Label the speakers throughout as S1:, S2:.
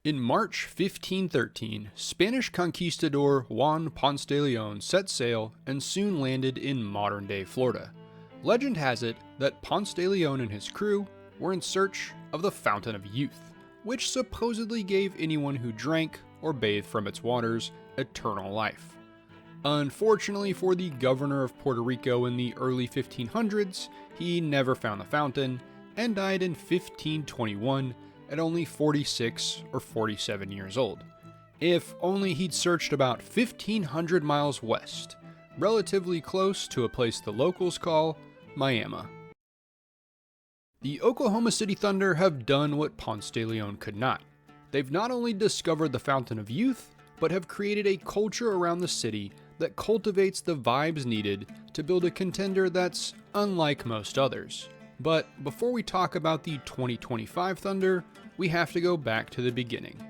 S1: In March 1513, Spanish conquistador Juan Ponce de Leon set sail and soon landed in modern-day Florida. Legend has it that Ponce de Leon and his crew were in search of the Fountain of Youth, which supposedly gave anyone who drank or bathed from its waters eternal life. Unfortunately for the governor of Puerto Rico in the early 1500s, he never found the fountain and died in 1521 at only 46 or 47 years old. If only he'd searched about 1,500 miles west, relatively close to a place the locals call Miami. The Oklahoma City Thunder have done what Ponce de Leon could not. They've not only discovered the Fountain of Youth, but have created a culture around the city that cultivates the vibes needed to build a contender that's unlike most others. But before we talk about the 2025 Thunder, we have to go back to the beginning.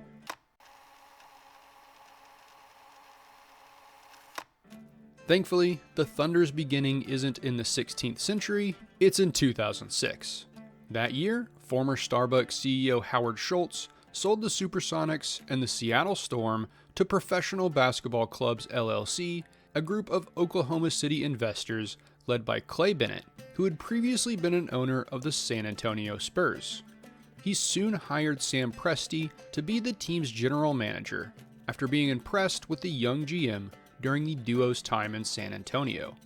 S1: Thankfully, the Thunder's beginning isn't in the 16th century, it's in 2006. That year, former Starbucks CEO Howard Schultz sold the Supersonics and the Seattle Storm to Professional Basketball Clubs LLC, a group of Oklahoma City investors led by Clay Bennett, who had previously been an owner of the San Antonio Spurs. He soon hired Sam Presti to be the team's general manager, after being impressed with the young GM during the duo's time in San Antonio.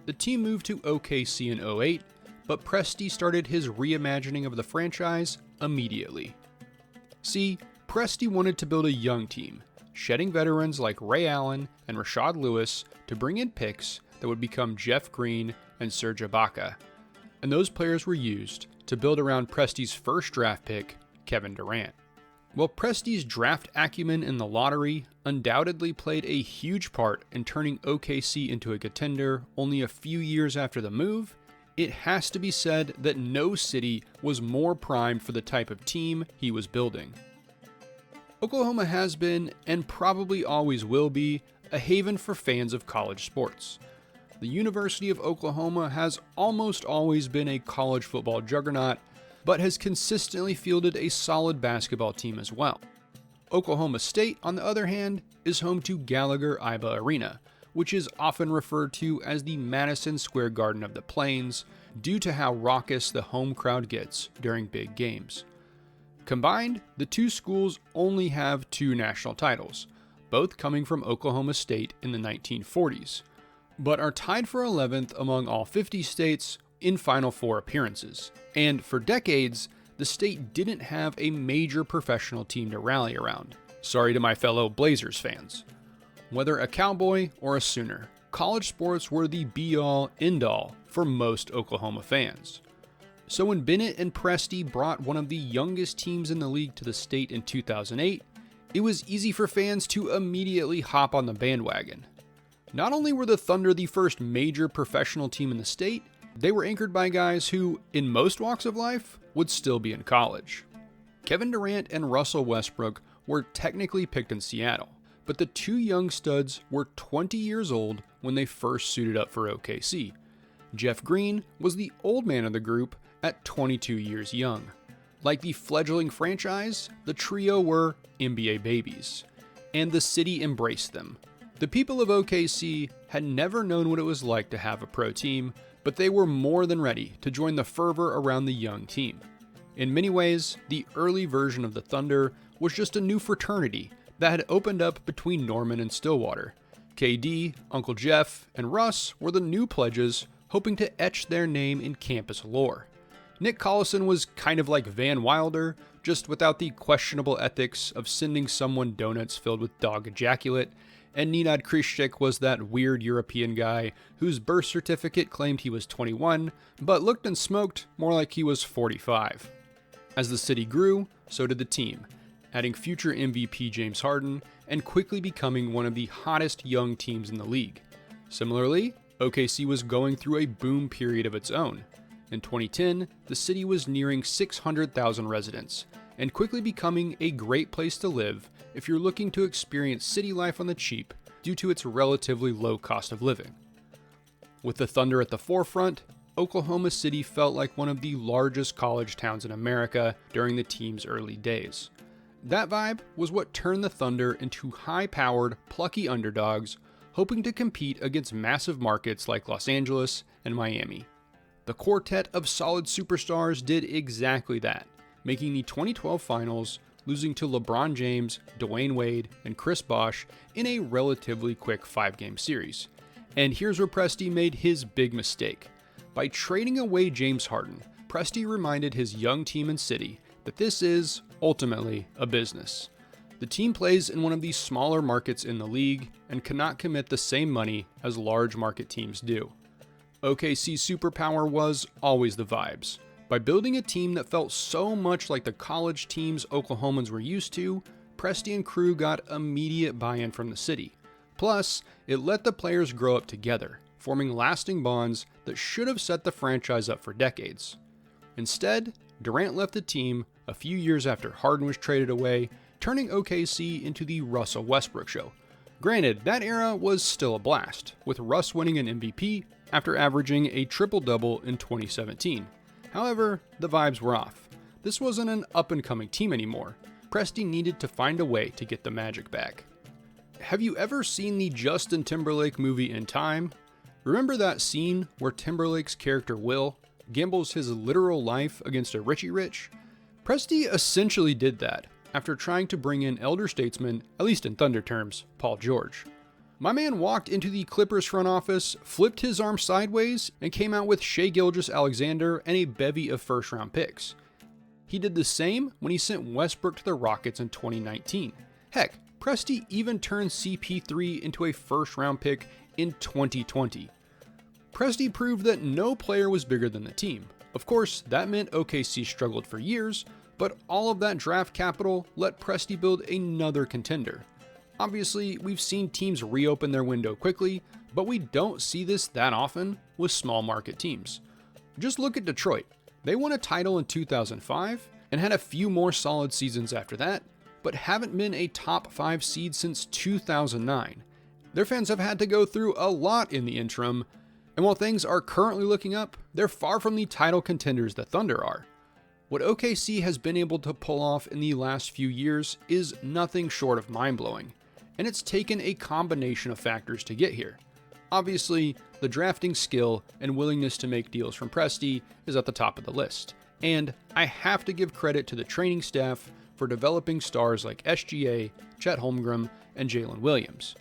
S1: The team moved to OKC in 2008, but Presti started his reimagining of the franchise immediately. See, Presti wanted to build a young team, shedding veterans like Ray Allen and Rashad Lewis to bring in picks that would become Jeff Green and Serge Ibaka, and those players were used to build around Presti's first draft pick, Kevin Durant. While Presti's draft acumen in the lottery undoubtedly played a huge part in turning OKC into a contender only a few years after the move, it has to be said that no city was more primed for the type of team he was building. Oklahoma has been, and probably always will be, a haven for fans of college sports. The University of Oklahoma has almost always been a college football juggernaut, but has consistently fielded a solid basketball team as well. Oklahoma State, on the other hand, is home to Gallagher-Iba Arena, which is often referred to as the Madison Square Garden of the Plains, due to how raucous the home crowd gets during big games. Combined, the two schools only have 2 national titles, both coming from Oklahoma State in the 1940s, but are tied for 11th among all 50 states in Final Four appearances. And for decades, the state didn't have a major professional team to rally around. Sorry to my fellow Blazers fans. Whether a Cowboy or a Sooner, college sports were the be-all, end-all for most Oklahoma fans. So when Bennett and Presti brought one of the youngest teams in the league to the state in 2008, it was easy for fans to immediately hop on the bandwagon. Not only were the Thunder the first major professional team in the state, they were anchored by guys who, in most walks of life, would still be in college. Kevin Durant and Russell Westbrook were technically picked in Seattle, but the two young studs were 20 years old when they first suited up for OKC. Jeff Green was the old man of the group at 22 years young. Like the fledgling franchise, the trio were NBA babies, and the city embraced them. The people of OKC had never known what it was like to have a pro team, but they were more than ready to join the fervor around the young team. In many ways, the early version of the Thunder was just a new fraternity that had opened up between Norman and Stillwater. KD, Uncle Jeff, and Russ were the new pledges, hoping to etch their name in campus lore. Nick Collison was kind of like Van Wilder, just without the questionable ethics of sending someone donuts filled with dog ejaculate, and Nenad Krishtik was that weird European guy whose birth certificate claimed he was 21, but looked and smoked more like he was 45. As the city grew, so did the team, adding future MVP James Harden and quickly becoming one of the hottest young teams in the league. Similarly, OKC was going through a boom period of its own. In 2010, the city was nearing 600,000 residents, and quickly becoming a great place to live if you're looking to experience city life on the cheap due to its relatively low cost of living. With the Thunder at the forefront, Oklahoma City felt like one of the largest college towns in America during the team's early days. That vibe was what turned the Thunder into high-powered, plucky underdogs, hoping to compete against massive markets like Los Angeles and Miami. The quartet of solid superstars did exactly that, making the 2012 finals, losing to LeBron James, Dwayne Wade, and Chris Bosh in a relatively quick 5-game series. And here's where Presti made his big mistake. By trading away James Harden, Presti reminded his young team and city that this is, ultimately, a business. The team plays in one of the smaller markets in the league and cannot commit the same money as large market teams do. OKC's superpower was always the vibes. By building a team that felt so much like the college teams Oklahomans were used to, Presti and crew got immediate buy-in from the city. Plus, it let the players grow up together, forming lasting bonds that should have set the franchise up for decades. Instead, Durant left the team a few years after Harden was traded away, turning OKC into the Russell Westbrook show. Granted, that era was still a blast, with Russ winning an MVP after averaging a triple-double in 2017. However, the vibes were off. This wasn't an up-and-coming team anymore. Presti needed to find a way to get the magic back. Have you ever seen the Justin Timberlake movie In Time? Remember that scene where Timberlake's character Will gambles his literal life against a Richie Rich? Presti essentially did that after trying to bring in elder statesman, at least in Thunder terms, Paul George. My man walked into the Clippers front office, flipped his arm sideways, and came out with Shai Gilgeous-Alexander and a bevy of first-round picks. He did the same when he sent Westbrook to the Rockets in 2019. Heck, Presti even turned CP3 into a first-round pick in 2020. Presti proved that no player was bigger than the team. Of course, that meant OKC struggled for years, but all of that draft capital let Presti build another contender. Obviously, we've seen teams reopen their window quickly, but we don't see this that often with small market teams. Just look at Detroit. They won a title in 2005 and had a few more solid seasons after that, but haven't been a top 5 seed since 2009. Their fans have had to go through a lot in the interim, and while things are currently looking up, they're far from the title contenders the Thunder are. What OKC has been able to pull off in the last few years is nothing short of mind-blowing, and it's taken a combination of factors to get here. Obviously, the drafting skill and willingness to make deals from Presti is at the top of the list, and I have to give credit to the training staff for developing stars like SGA, Chet Holmgren, and Jalen Williams.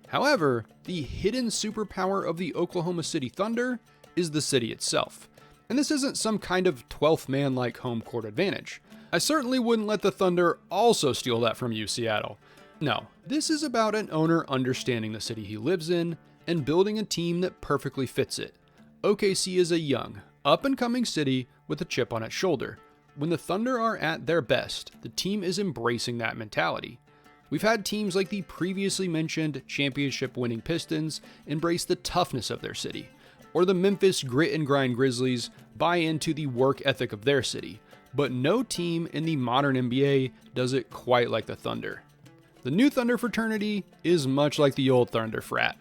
S1: However, the hidden superpower of the Oklahoma City Thunder is the city itself. And this isn't some kind of 12th man-like home court advantage. I certainly wouldn't let the Thunder also steal that from you, Seattle. No, this is about an owner understanding the city he lives in and building a team that perfectly fits it. OKC is a young, up-and-coming city with a chip on its shoulder. When the Thunder are at their best, the team is embracing that mentality. We've had teams like the previously mentioned championship-winning Pistons embrace the toughness of their city, or the Memphis grit and grind Grizzlies buy into the work ethic of their city, but no team in the modern NBA does it quite like the Thunder. The new Thunder fraternity is much like the old Thunder frat.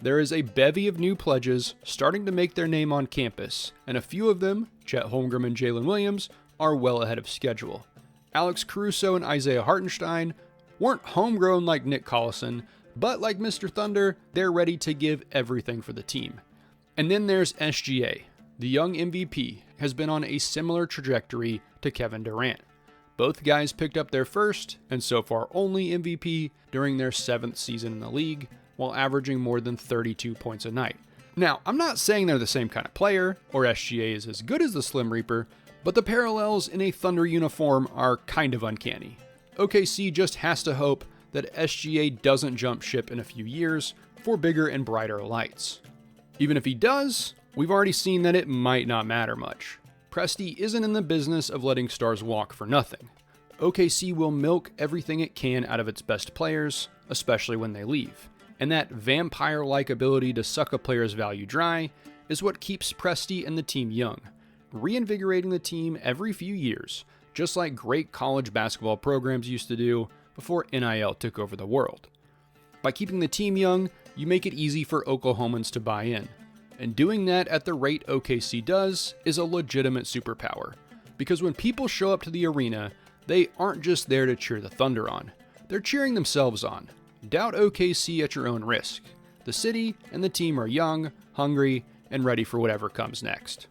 S1: There is a bevy of new pledges starting to make their name on campus, and a few of them, Chet Holmgren and Jalen Williams, are well ahead of schedule. Alex Caruso and Isaiah Hartenstein weren't homegrown like Nick Collison, but like Mr. Thunder, they're ready to give everything for the team. And then there's SGA. The young MVP has been on a similar trajectory to Kevin Durant. Both guys picked up their first, and so far only MVP during their 7th season in the league, while averaging more than 32 points a night. Now, I'm not saying they're the same kind of player, or SGA is as good as the Slim Reaper, but the parallels in a Thunder uniform are kind of uncanny. OKC just has to hope that SGA doesn't jump ship in a few years for bigger and brighter lights. Even if he does, we've already seen that it might not matter much. Presti isn't in the business of letting stars walk for nothing. OKC will milk everything it can out of its best players, especially when they leave. And that vampire-like ability to suck a player's value dry is what keeps Presti and the team young, reinvigorating the team every few years, just like great college basketball programs used to do before NIL took over the world. By keeping the team young, you make it easy for Oklahomans to buy in. And doing that at the rate OKC does is a legitimate superpower. Because when people show up to the arena, They aren't just there to cheer the Thunder on, they're cheering themselves on. Doubt OKC at your own risk. The city and the team are young, hungry, and ready for whatever comes next.